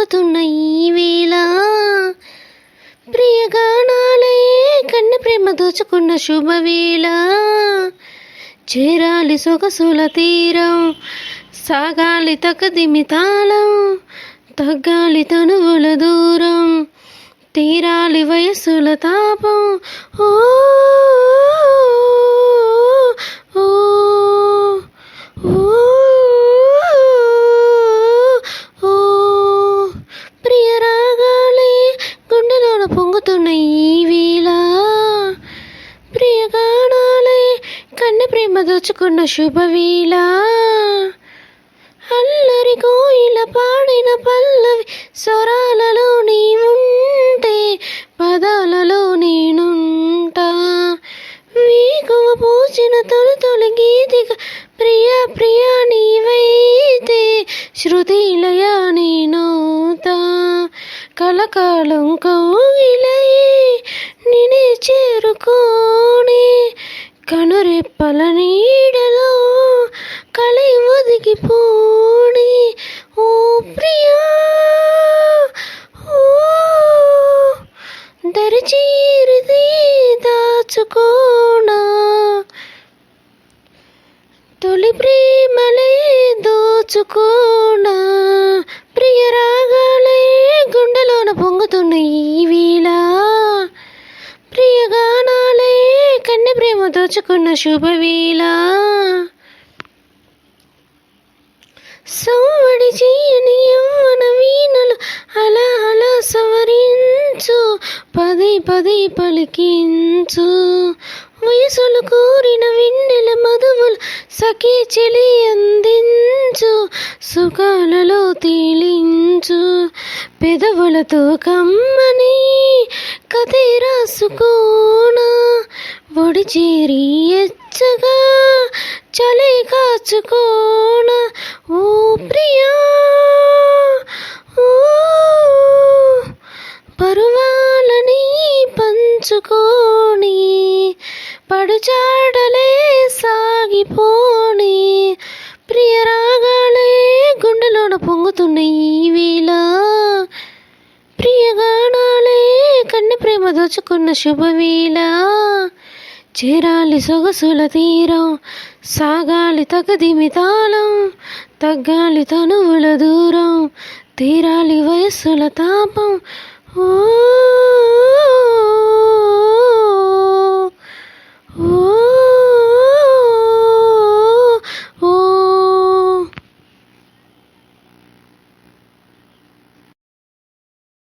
పొంగుతున్న ఈ వేళ ప్రియగానాలే కన్నె ప్రేమ దోచుకున్న శుభవేళ చేరాలి సొగసుల తీరం సాగాలి తకదిమి తాళం తగ్గాలి తనువుల దూరం తీరాలి వయసుల తాపం ఓ ఓ ఓ ప్రియ రాగాలే గుండెలోన పొంగుతున్న ఈ వేళ ప్రియగానాలే కన్నె ప్రేమ దోచుకున్న శుభవేళ అల్లరి కోయిల పాడిన పల్లవి స్వరాలలో నీవుంటే పదాలలో నేనుంటా వీకువ పూచిన తొలి గీతిక ప్రియా ప్రియా నీవైతే శృతిలయ నేనవుతా కలకాలం కౌగిలై నినే చేరుకోని కనురెప్పల నీడలో కలై ఒదిగిపోని ఓ ప్రియా ఓ దరిచేరిది దాచుకోనా తొలి ప్రేమలే దోచుకోనా ప్రియ రాగాలే గుండెలోన పొంగుతున్న ఈ వేళ ప్రియగానాలే కన్నె ప్రేమ దోచుకున్న శుభవేళ సౌవడి చేయని యవ్వన వీణలు అలా అలా సవరించు పదే పదే పలికించు వయసులు కోరిన వెన్నెల మధువులు సఖీ చెలి అందించు సుఖాలలో తేలించు పెదవులతో కమ్మని కథే రాసుకోనా ఒడి చేరి ఎచ్చగా చలి కాచుకోనా ఓ ప్రియా ఓ పరువాలని పంచుకోని పడుచాడలే సాగిపోని ప్రియ రాగాలే గుండెలోన పొంగుతున్న ఈ వేళ ప్రియగానాలే కన్నె ప్రేమ దోచుకున్న శుభవేళ చేరాలి సొగసుల తీరం సాగాలి తకదిమి తాళం తగ్గాలి తనువుల దూరం తీరాలి వయస్సుల తాపం ఓ